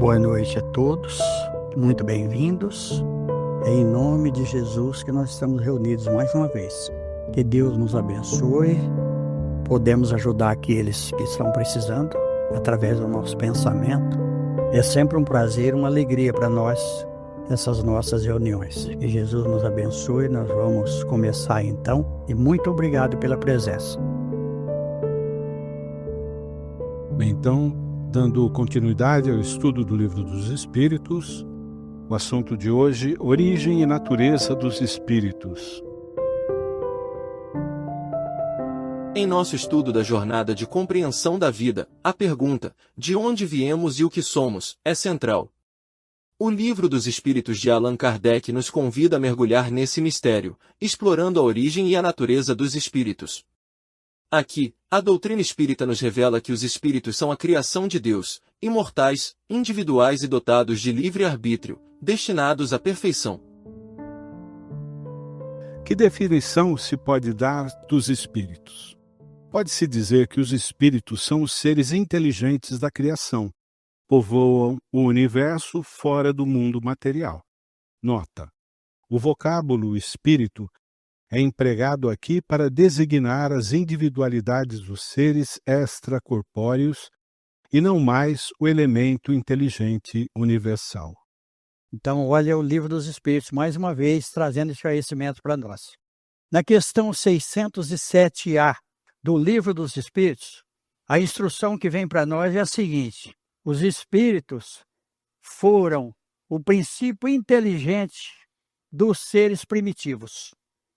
Boa noite a todos, muito bem-vindos. É em nome de Jesus que nós estamos reunidos mais uma vez. Que Deus nos abençoe, podemos ajudar aqueles que estão precisando através do nosso pensamento. É sempre um prazer, uma alegria para nós essas nossas reuniões. Que Jesus nos abençoe, nós vamos começar então e muito obrigado pela presença. Bem, então, dando continuidade ao estudo do Livro dos Espíritos, o assunto de hoje, origem e natureza dos espíritos. Em nosso estudo da jornada de compreensão da vida, a pergunta, de onde viemos e o que somos, é central. O Livro dos Espíritos de Allan Kardec nos convida a mergulhar nesse mistério, explorando a origem e a natureza dos espíritos. Aqui, a doutrina espírita nos revela que os espíritos são a criação de Deus, imortais, individuais e dotados de livre-arbítrio, destinados à perfeição. Que definição se pode dar dos espíritos? Pode-se dizer que os espíritos são os seres inteligentes da criação, povoam o universo fora do mundo material. Nota: o vocábulo espírito é empregado aqui para designar as individualidades dos seres extracorpóreos e não mais o elemento inteligente universal. Então, olha o Livro dos Espíritos, mais uma vez, trazendo esclarecimento para nós. Na questão 607A do Livro dos Espíritos, a instrução que vem para nós é a seguinte: os espíritos foram o princípio inteligente dos seres primitivos.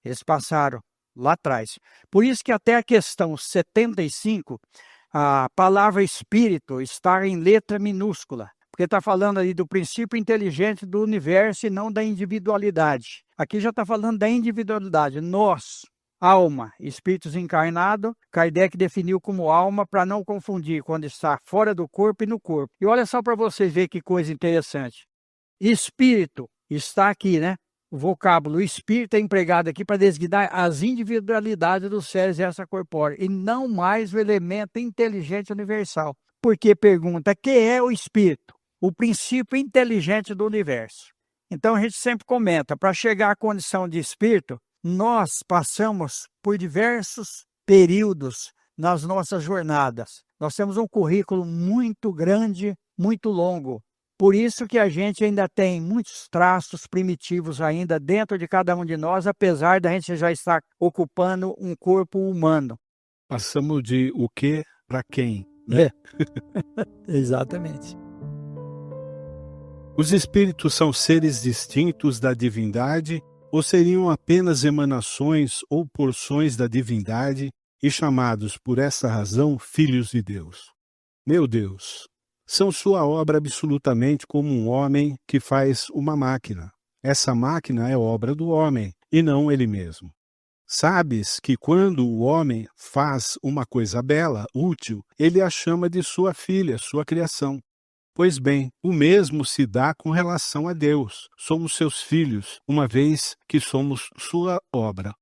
Eles passaram lá atrás. Por isso que até a questão 75, a palavra espírito está em letra minúscula, porque está falando ali do princípio inteligente do universo e não da individualidade. Aqui já está falando da individualidade. Nós, alma, espíritos encarnados, Kardec definiu como alma para não confundir quando está fora do corpo e no corpo. E olha só para vocês verem que coisa interessante. Espírito está aqui, né? O vocábulo espírito é empregado aqui para designar as individualidades dos seres extracorpóreos e não mais o elemento inteligente universal. Porque pergunta, que é o espírito? O princípio inteligente do universo. Então a gente sempre comenta, para chegar à condição de espírito, nós passamos por diversos períodos nas nossas jornadas. Nós temos um currículo muito grande, muito longo. Por isso que a gente ainda tem muitos traços primitivos ainda dentro de cada um de nós, apesar da gente já estar ocupando um corpo humano. Passamos de o que para quem, né? Exatamente. Os espíritos são seres distintos da divindade ou seriam apenas emanações ou porções da divindade e chamados por essa razão filhos de Deus? Meu Deus! São sua obra absolutamente como um homem que faz uma máquina. Essa máquina é obra do homem, e não ele mesmo. Sabes que quando o homem faz uma coisa bela, útil, ele a chama de sua filha, sua criação. Pois bem, o mesmo se dá com relação a Deus. Somos seus filhos, uma vez que somos sua obra.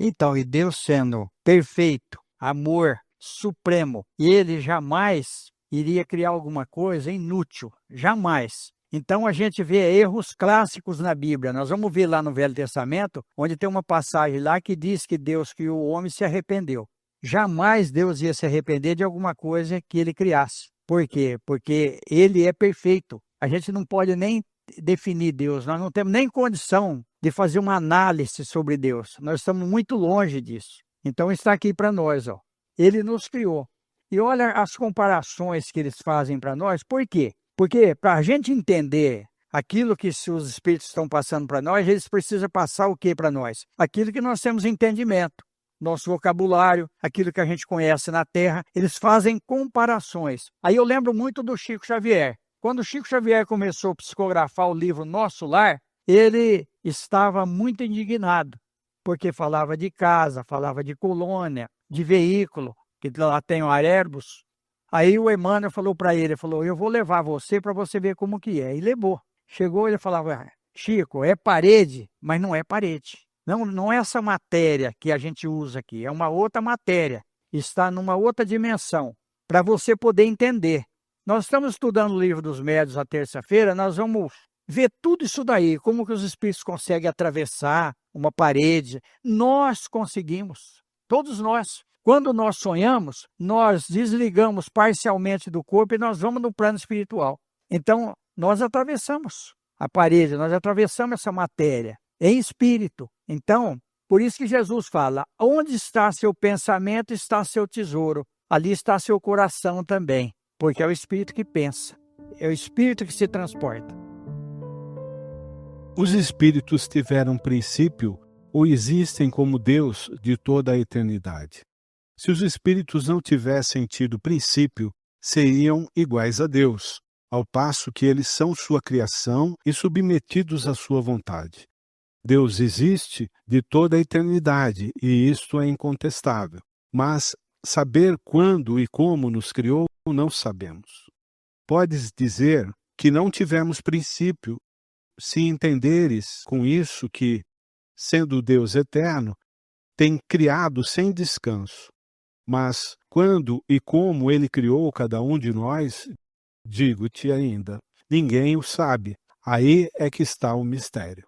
Então, e Deus sendo perfeito, amor, supremo, e ele jamais iria criar alguma coisa inútil, jamais. Então a gente vê erros clássicos na Bíblia. Nós vamos ver lá no Velho Testamento, onde tem uma passagem lá que diz que Deus criou o homem e se arrependeu. Jamais Deus ia se arrepender de alguma coisa que ele criasse. Por quê? Porque ele é perfeito. A gente não pode nem definir Deus, nós não temos nem condição de fazer uma análise sobre Deus. Nós estamos muito longe disso. Então está aqui para nós, ó. Ele nos criou. E olha as comparações que eles fazem para nós. Por quê? Porque para a gente entender aquilo que os espíritos estão passando para nós, eles precisam passar o que para nós? Aquilo que nós temos entendimento, nosso vocabulário, aquilo que a gente conhece na Terra. Eles fazem comparações. Aí eu lembro muito do Chico Xavier. Quando o Chico Xavier começou a psicografar o livro Nosso Lar, ele estava muito indignado, porque falava de casa, falava de colônia, de veículo, que lá tem o Aerbus. Aí o Emmanuel falou para ele, falou, eu vou levar você para você ver como que é. E levou. Chegou, ele falava, Chico, é parede, mas não é parede. Não é essa matéria que a gente usa aqui, é uma outra matéria. Está numa outra dimensão, para você poder entender. Nós estamos estudando o livro dos médiuns na terça-feira, nós vamos ver tudo isso daí, como que os espíritos conseguem atravessar uma parede. Nós conseguimos, todos nós. Quando nós sonhamos, nós desligamos parcialmente do corpo e nós vamos no plano espiritual. Então, nós atravessamos a parede, nós atravessamos essa matéria em espírito. Então, por isso que Jesus fala, onde está seu pensamento, está seu tesouro. Ali está seu coração também, porque é o espírito que pensa, é o espírito que se transporta. Os espíritos tiveram princípio ou existem como Deus de toda a eternidade. Se os espíritos não tivessem tido princípio, seriam iguais a Deus, ao passo que eles são sua criação e submetidos à sua vontade. Deus existe de toda a eternidade, e isto é incontestável. Mas saber quando e como nos criou, não sabemos. Podes dizer que não tivemos princípio, se entenderes com isso que, sendo Deus eterno, tem criado sem descanso. Mas quando e como Ele criou cada um de nós, digo-te ainda, ninguém o sabe. Aí é que está o mistério.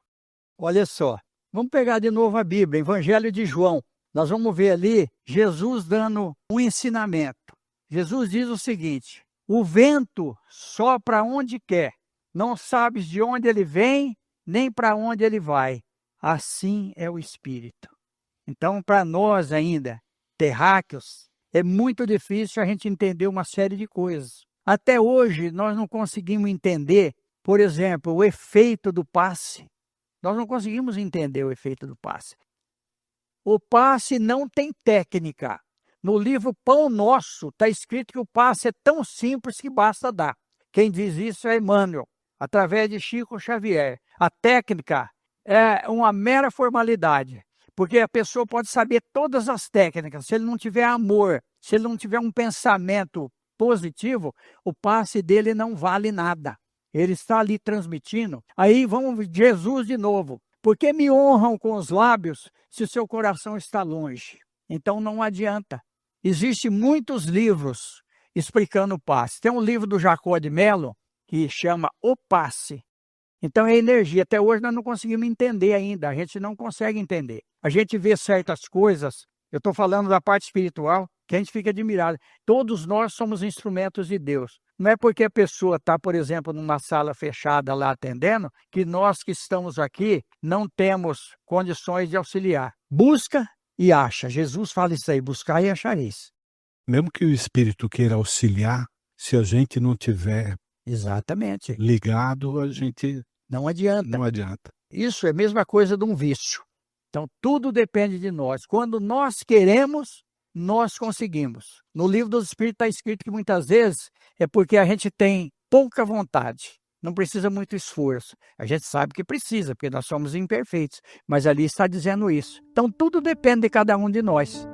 Olha só, vamos pegar de novo a Bíblia, Evangelho de João. Nós vamos ver ali Jesus dando um ensinamento. Jesus diz o seguinte, o vento sopra onde quer, não sabes de onde ele vem, nem para onde ele vai. Assim é o Espírito. Então, para nós ainda, terráqueos, é muito difícil a gente entender uma série de coisas. Até hoje, nós não conseguimos entender, por exemplo, o efeito do passe. Nós não conseguimos entender o efeito do passe. O passe não tem técnica. No livro Pão Nosso, está escrito que o passe é tão simples que basta dar. Quem diz isso é Emmanuel, através de Chico Xavier. A técnica é uma mera formalidade, porque a pessoa pode saber todas as técnicas. Se ele não tiver amor, se ele não tiver um pensamento positivo, o passe dele não vale nada. Ele está ali transmitindo. Aí vamos Jesus de novo. Por que me honram com os lábios se o seu coração está longe? Então não adianta. Existem muitos livros explicando o passe. Tem um livro do Jacó de Mello que chama O Passe. Então é energia. Até hoje nós não conseguimos entender ainda. A gente não consegue entender. A gente vê certas coisas. Eu estou falando da parte espiritual, que a gente fica admirado. Todos nós somos instrumentos de Deus. Não é porque a pessoa está, por exemplo, numa sala fechada lá atendendo, que nós que estamos aqui não temos condições de auxiliar. Busca e acha. Jesus fala isso aí, buscar e achareis. Mesmo que o Espírito queira auxiliar, se a gente não tiver Exatamente. ligado, a gente Não adianta. não adianta. Isso é a mesma coisa de um vício. Então, tudo depende de nós. Quando nós queremos, nós conseguimos. No livro dos Espíritos está escrito que muitas vezes é porque a gente tem pouca vontade. Não precisa muito esforço. A gente sabe que precisa, porque nós somos imperfeitos. Mas ali está dizendo isso. Então, tudo depende de cada um de nós.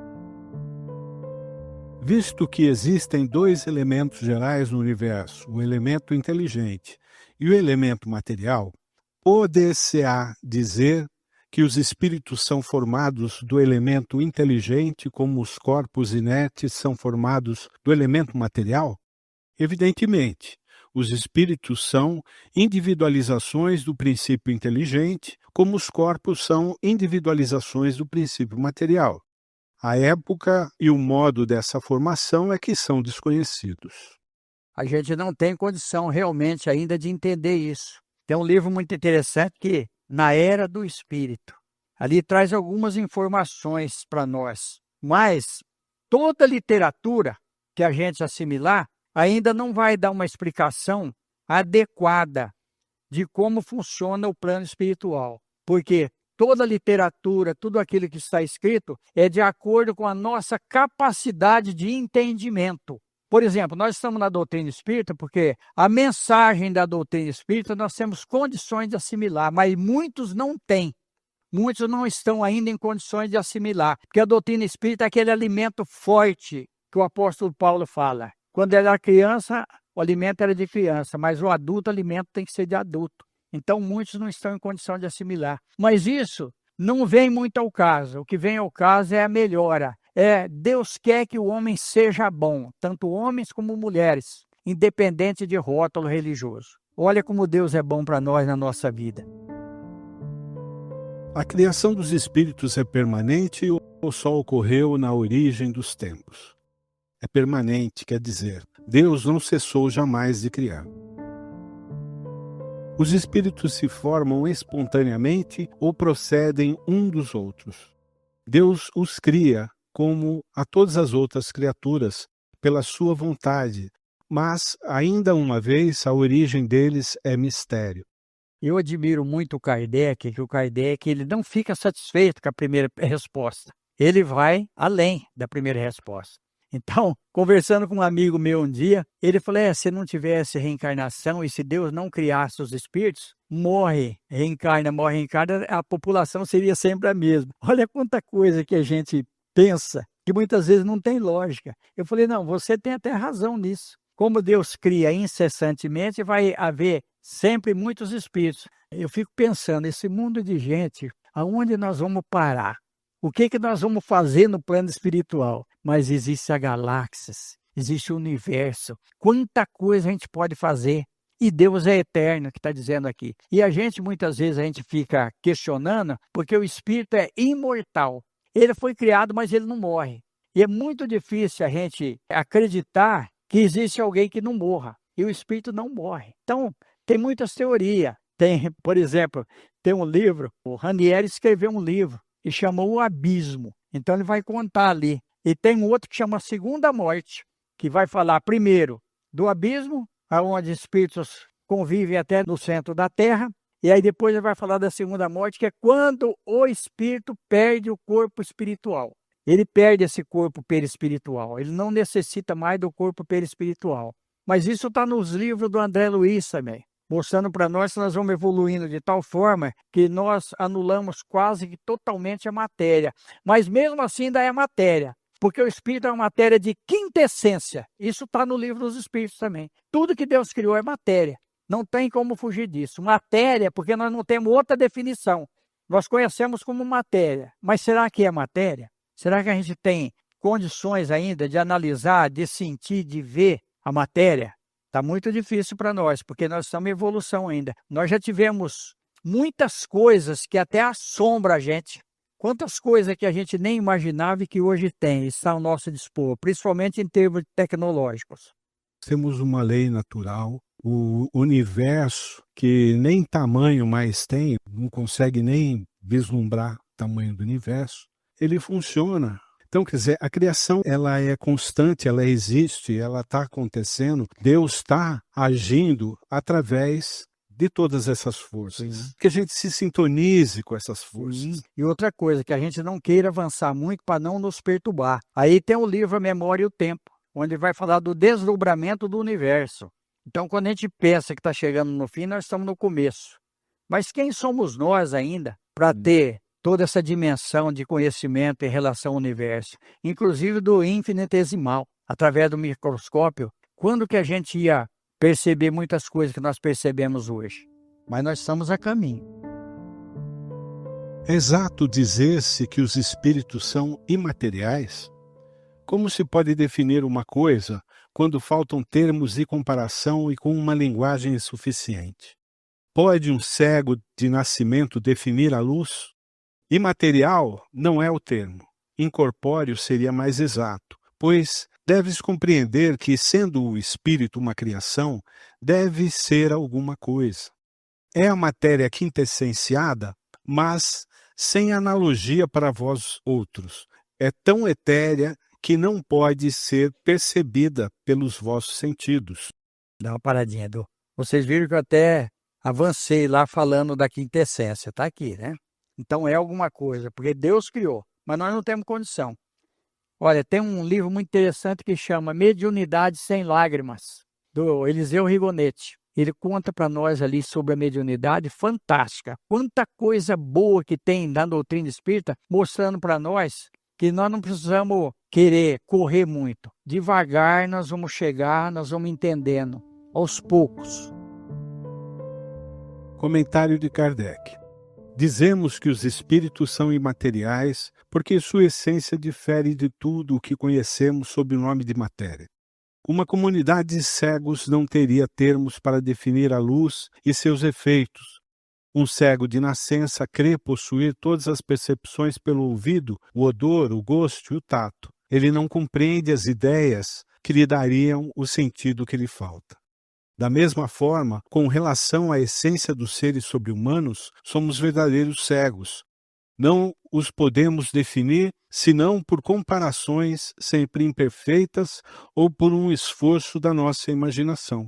Visto que existem dois elementos gerais no universo, o elemento inteligente e o elemento material, poder-se-á dizer que os espíritos são formados do elemento inteligente como os corpos inertes são formados do elemento material? Evidentemente, os espíritos são individualizações do princípio inteligente, como os corpos são individualizações do princípio material. A época e o modo dessa formação é que são desconhecidos. A gente não tem condição realmente ainda de entender isso. Tem um livro muito interessante que, Na Era do Espírito, ali traz algumas informações para nós. Mas toda literatura que a gente assimilar ainda não vai dar uma explicação adequada de como funciona o plano espiritual. Porque toda literatura, tudo aquilo que está escrito, é de acordo com a nossa capacidade de entendimento. Por exemplo, nós estamos na doutrina espírita porque a mensagem da doutrina espírita nós temos condições de assimilar, mas muitos não têm. Muitos não estão ainda em condições de assimilar, porque a doutrina espírita é aquele alimento forte que o apóstolo Paulo fala. Quando ele era criança, o alimento era de criança, mas o adulto, o alimento tem que ser de adulto. Então, muitos não estão em condição de assimilar. Mas isso não vem muito ao caso. O que vem ao caso é a melhora. Deus quer que o homem seja bom, tanto homens como mulheres. independente de rótulo religioso. Olha como Deus é bom para nós na nossa vida. A criação dos espíritos é permanente ou só ocorreu na origem dos tempos? É permanente, quer dizer, Deus não cessou jamais de criar. Os espíritos se formam espontaneamente ou procedem um dos outros. Deus os cria, como a todas as outras criaturas, pela sua vontade, mas, ainda uma vez, a origem deles é mistério. Eu admiro muito o Kardec, que o Kardec ele não fica satisfeito com a primeira resposta. Ele vai além da primeira resposta. Então, conversando com um amigo meu um dia, ele falou, se não tivesse reencarnação e se Deus não criasse os espíritos, morre, reencarna, a população seria sempre a mesma. Olha quanta coisa que a gente pensa, que muitas vezes não tem lógica. Eu falei, não, você tem até razão nisso. Como Deus cria incessantemente, vai haver sempre muitos espíritos. Eu fico pensando, esse mundo de gente, aonde nós vamos parar? O que nós vamos fazer no plano espiritual? Mas existe a galáxias, existe o universo. Quanta coisa a gente pode fazer. E Deus é eterno, que está dizendo aqui. E a gente, muitas vezes, a gente fica questionando, porque o espírito é imortal. Ele foi criado, mas ele não morre. E é muito difícil a gente acreditar que existe alguém que não morra. E o espírito não morre. Então, tem muitas teorias. Tem, por exemplo, tem um livro, o Ranieri escreveu um livro e chamou O Abismo. Então ele vai contar ali. E tem outro que chama Segunda Morte, que vai falar primeiro do abismo, onde espíritos convivem até no centro da Terra, e aí depois ele vai falar da segunda morte, que é quando o espírito perde o corpo espiritual. Ele perde esse corpo perispiritual, ele não necessita mais do corpo perispiritual. Mas isso está nos livros do André Luiz também, mostrando para nós que nós vamos evoluindo de tal forma que nós anulamos quase que totalmente a matéria. Mas mesmo assim ainda é matéria, porque o espírito é uma matéria de quintessência. Isso está no livro dos espíritos também. Tudo que Deus criou é matéria. Não tem como fugir disso. Matéria, porque nós não temos outra definição. Nós conhecemos como matéria. Mas será que é matéria? Será que a gente tem condições ainda de analisar, de sentir, de ver a matéria? Está muito difícil para nós, porque nós estamos em evolução ainda. Nós já tivemos muitas coisas que até assombram a gente. Quantas coisas que a gente nem imaginava e que hoje tem, está ao nosso dispor, principalmente em termos tecnológicos. Temos uma lei natural, o universo, que nem tamanho mais tem, não consegue nem vislumbrar o tamanho do universo, ele funciona. Então, quer dizer, a criação ela é constante, ela existe, ela está acontecendo. Deus está agindo através de todas essas forças. Sim. Que a gente se sintonize com essas forças. Sim. E outra coisa, que a gente não queira avançar muito para não nos perturbar. Aí tem o livro A Memória e o Tempo, onde vai falar do desdobramento do universo. Então, quando a gente pensa que está chegando no fim, nós estamos no começo. Mas quem somos nós ainda para ter toda essa dimensão de conhecimento em relação ao universo, inclusive do infinitesimal, através do microscópio? Quando que a gente ia perceber muitas coisas que nós percebemos hoje? Mas nós estamos a caminho. É exato dizer-se que os espíritos são imateriais? Como se pode definir uma coisa quando faltam termos de comparação e com uma linguagem insuficiente? Pode um cego de nascimento definir a luz? Imaterial não é o termo. Incorpóreo seria mais exato, pois deves compreender que, sendo o espírito uma criação, deve ser alguma coisa. É a matéria quintessenciada, mas sem analogia para vós outros. É tão etérea que não pode ser percebida pelos vossos sentidos. Dá uma paradinha, Edu. Vocês viram que eu até avancei lá falando da quintessência, está aqui, né? Então é alguma coisa, porque Deus criou, mas nós não temos condição. Olha, tem um livro muito interessante que chama Mediunidade Sem Lágrimas, do Eliseu Rigonetti. Ele conta para nós ali sobre a mediunidade fantástica. Quanta coisa boa que tem na doutrina espírita, mostrando para nós que nós não precisamos querer correr muito. Devagar nós vamos chegar, nós vamos entendendo, aos poucos. Comentário de Kardec. Dizemos que os espíritos são imateriais porque sua essência difere de tudo o que conhecemos sob o nome de matéria. Uma comunidade de cegos não teria termos para definir a luz e seus efeitos. Um cego de nascença crê possuir todas as percepções pelo ouvido, o odor, o gosto e o tato. Ele não compreende as ideias que lhe dariam o sentido que lhe falta. Da mesma forma, com relação à essência dos seres sobre-humanos, somos verdadeiros cegos. Não os podemos definir senão por comparações sempre imperfeitas ou por um esforço da nossa imaginação.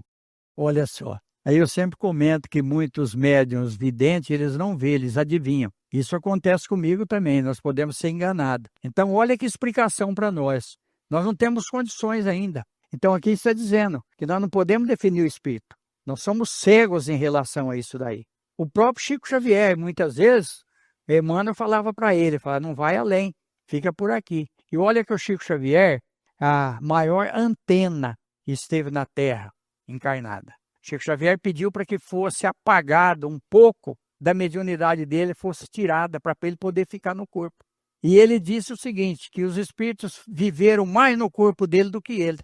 Olha só, aí eu sempre comento que muitos médiuns videntes, eles não veem, eles adivinham. Isso acontece comigo também, nós podemos ser enganados. Então, olha que explicação para nós. Nós não temos condições ainda. Então, aqui está dizendo que nós não podemos definir o espírito. Nós somos cegos em relação a isso daí. O próprio Chico Xavier, muitas vezes, Emmanuel falava para ele, falava, não vai além, fica por aqui. E olha que o Chico Xavier, a maior antena que esteve na Terra, encarnada. Chico Xavier pediu para que fosse apagado um pouco da mediunidade dele, fosse tirada para ele poder ficar no corpo. E ele disse o seguinte, que os espíritos viveram mais no corpo dele do que ele,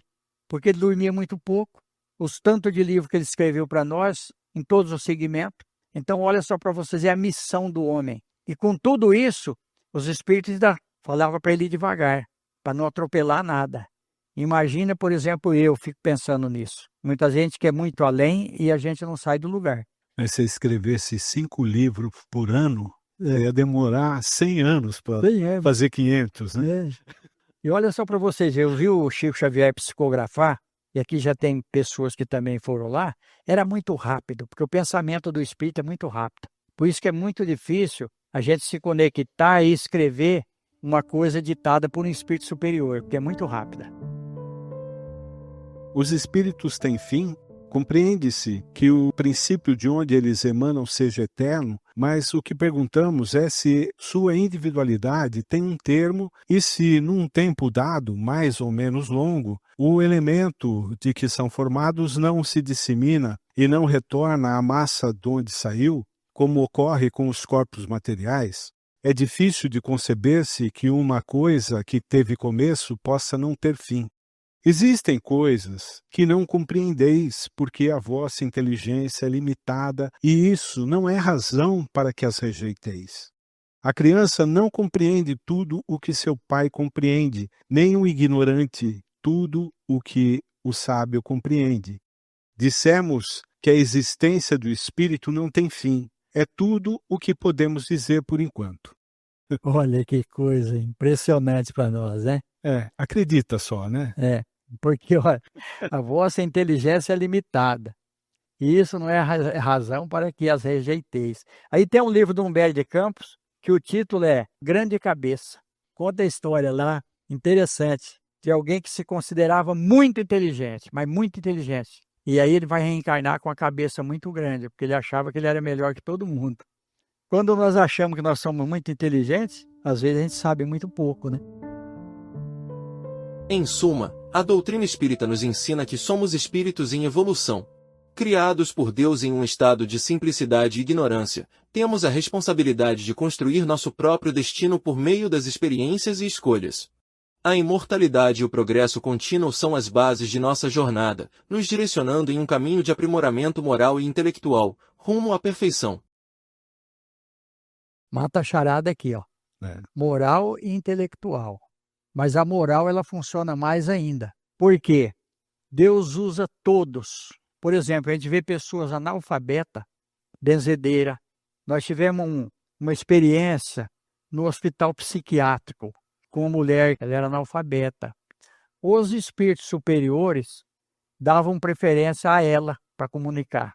porque ele dormia muito pouco, os tantos de livros que ele escreveu para nós, em todos os segmentos. Então, olha só para vocês, é a missão do homem. E com tudo isso, os espíritos ainda falavam para ele ir devagar, para não atropelar nada. Imagina, por exemplo, eu fico pensando nisso. Muita gente quer muito além e a gente não sai do lugar. Mas se escrevesse 5 livros por ano, ia demorar 100 anos para fazer 500, né? E olha só para vocês, eu vi o Chico Xavier psicografar, e aqui já tem pessoas que também foram lá, era muito rápido, porque o pensamento do espírito é muito rápido. Por isso que é muito difícil a gente se conectar e escrever uma coisa ditada por um espírito superior, porque é muito rápida. Os espíritos têm fim? Compreende-se que o princípio de onde eles emanam seja eterno, mas o que perguntamos é se sua individualidade tem um termo e se, num tempo dado, mais ou menos longo, o elemento de que são formados não se dissemina e não retorna à massa de onde saiu, como ocorre com os corpos materiais. É difícil de conceber-se que uma coisa que teve começo possa não ter fim. Existem coisas que não compreendeis porque a vossa inteligência é limitada e isso não é razão para que as rejeiteis. A criança não compreende tudo o que seu pai compreende, nem o ignorante tudo o que o sábio compreende. Dissemos que a existência do espírito não tem fim. É tudo o que podemos dizer por enquanto. Olha que coisa impressionante para nós, né? Acredita só, né? Porque olha, a vossa inteligência é limitada. E isso não é razão para que as rejeiteis. Aí tem um livro do Humberto de Campos, que o título é Grande Cabeça. Conta a história lá, interessante, de alguém que se considerava muito inteligente, mas muito inteligente. E aí ele vai reencarnar com a cabeça muito grande, porque ele achava que ele era melhor que todo mundo. Quando nós achamos que nós somos muito inteligentes, às vezes a gente sabe muito pouco, né? Em suma, a doutrina espírita nos ensina que somos espíritos em evolução. Criados por Deus em um estado de simplicidade e ignorância, temos a responsabilidade de construir nosso próprio destino por meio das experiências e escolhas. A imortalidade e o progresso contínuo são as bases de nossa jornada, nos direcionando em um caminho de aprimoramento moral e intelectual, rumo à perfeição. Mata a charada aqui, ó. Moral e intelectual. Mas a moral, ela funciona mais ainda. Por quê? Deus usa todos. Por exemplo, a gente vê pessoas analfabetas, benzedeira. Nós tivemos uma experiência no hospital psiquiátrico com uma mulher, ela era analfabeta. Os espíritos superiores davam preferência a ela para comunicar,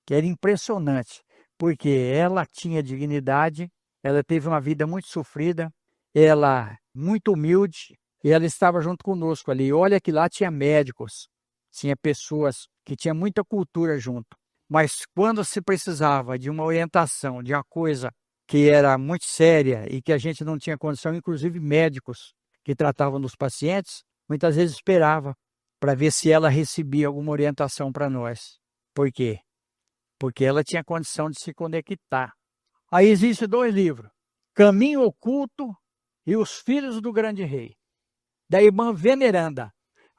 que era impressionante, porque ela tinha dignidade, ela teve uma vida muito sofrida, ela muito humilde, e ela estava junto conosco ali. Olha que lá tinha médicos, tinha pessoas que tinham muita cultura junto. Mas quando se precisava de uma orientação, de uma coisa que era muito séria e que a gente não tinha condição, inclusive médicos que tratavam dos pacientes, muitas vezes esperava para ver se ela recebia alguma orientação para nós. Por quê? Porque ela tinha condição de se conectar. Aí existem 2 livros, Caminho Oculto e Os Filhos do Grande Rei, da irmã Veneranda.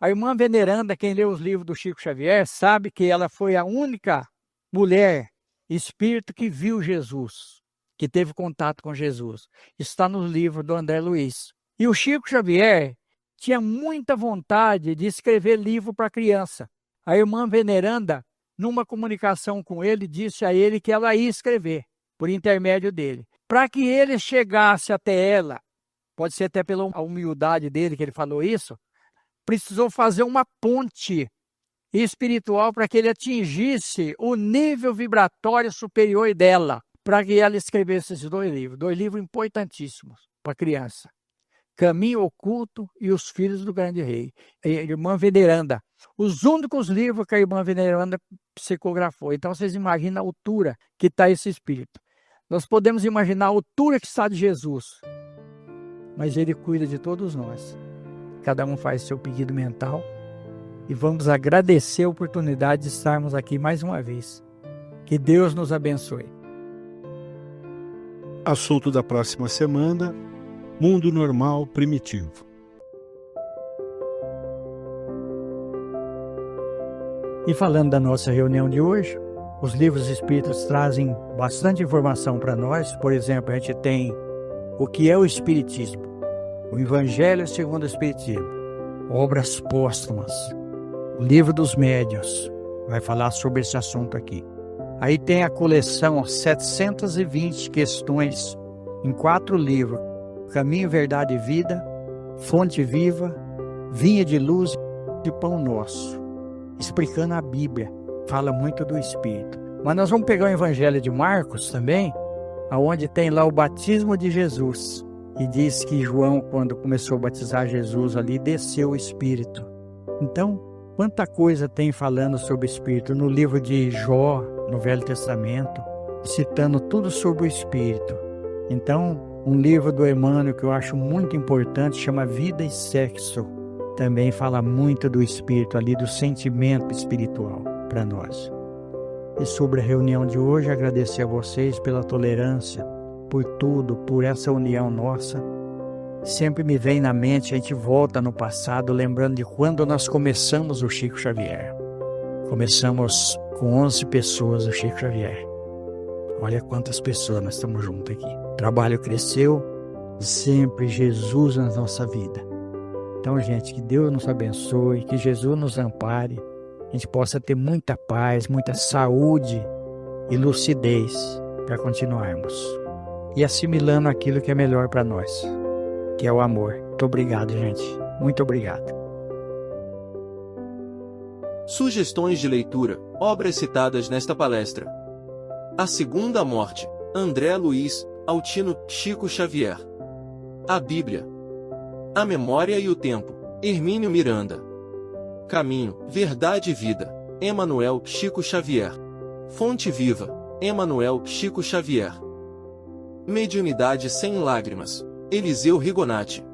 A irmã Veneranda, quem lê os livros do Chico Xavier, sabe que ela foi a única mulher espírito que viu Jesus, que teve contato com Jesus. Está no livro do André Luiz. E o Chico Xavier tinha muita vontade de escrever livro para criança. A irmã Veneranda, numa comunicação com ele, disse a ele que ela ia escrever, por intermédio dele. Para que ele chegasse até ela, pode ser até pela humildade dele que ele falou isso, precisou fazer uma ponte espiritual para que ele atingisse o nível vibratório superior dela, para que ela escrevesse esses dois livros importantíssimos para a criança. Caminho Oculto e Os Filhos do Grande Rei. A irmã Veneranda. Os únicos livros que a irmã Veneranda psicografou. Então vocês imaginam a altura que está esse espírito. Nós podemos imaginar a altura que está de Jesus, mas ele cuida de todos nós. Cada um faz seu pedido mental e vamos agradecer a oportunidade de estarmos aqui mais uma vez. Que Deus nos abençoe. Assunto da próxima semana: Mundo Normal Primitivo. E falando da nossa reunião de hoje, os livros espíritas trazem bastante informação para nós. Por exemplo, a gente tem o que é o Espiritismo, o Evangelho segundo o Espiritismo, obras póstumas, o Livro dos Médiuns, vai falar sobre esse assunto aqui. Aí tem a coleção 720 questões em 4 livros, Caminho, Verdade e Vida, Fonte Viva, Vinha de Luz e Pão Nosso, explicando a Bíblia, fala muito do Espírito. Mas nós vamos pegar o Evangelho de Marcos também, onde tem lá o batismo de Jesus, e diz que João, quando começou a batizar Jesus ali, desceu o Espírito. Então, quanta coisa tem falando sobre o Espírito no livro de Jó, no Velho Testamento, citando tudo sobre o Espírito. Então, um livro do Emmanuel que eu acho muito importante, chama Vida e Sexo, também fala muito do Espírito ali, do sentimento espiritual para nós. E sobre a reunião de hoje, agradecer a vocês pela tolerância, por tudo, por essa união nossa. Sempre me vem na mente, a gente volta no passado, lembrando de quando nós começamos o Chico Xavier. Começamos com 11 pessoas o Chico Xavier. Olha quantas pessoas nós estamos juntos aqui. O trabalho cresceu, sempre Jesus na nossa vida. Então, gente, que Deus nos abençoe, que Jesus nos ampare, a gente possa ter muita paz, muita saúde e lucidez para continuarmos. E assimilando aquilo que é melhor para nós, que é o amor. Muito obrigado, gente. Muito obrigado. Sugestões de leitura, obras citadas nesta palestra. A Segunda Morte, André Luiz, Altino, Chico Xavier. A Bíblia. A Memória e o Tempo, Hermínio Miranda. Caminho, Verdade e Vida, Emanuel, Chico Xavier. Fonte Viva, Emanuel, Chico Xavier. Mediunidade sem lágrimas, Eliseu Rigonati.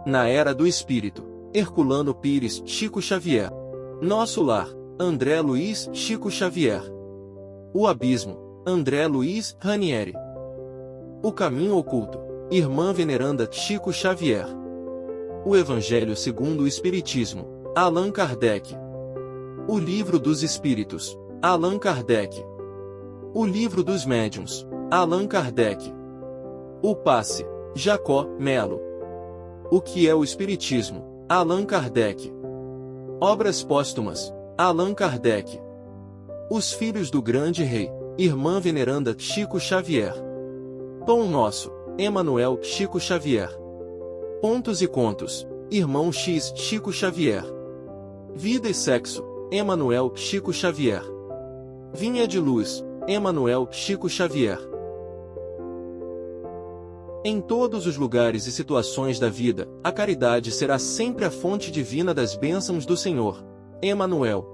Na Era do Espírito, Herculano Pires, Chico Xavier. Nosso Lar, André Luiz, Chico Xavier. O Abismo, André Luiz, Ranieri. O Caminho Oculto, Irmã Veneranda, Chico Xavier. O Evangelho segundo o Espiritismo, Allan Kardec. O Livro dos Espíritos, Allan Kardec. O Livro dos Médiuns, Allan Kardec. O Passe, Jacó Melo. O que é o Espiritismo, Allan Kardec. Obras póstumas, Allan Kardec. Os Filhos do Grande Rei, Irmã Veneranda, Chico Xavier. Pão Nosso, Emanuel, Chico Xavier. Pontos e Contos, Irmão X, Chico Xavier. Vida e Sexo, Emanuel, Chico Xavier. Vinha de Luz, Emanuel, Chico Xavier. Em todos os lugares e situações da vida, a caridade será sempre a fonte divina das bênçãos do Senhor. Emanuel.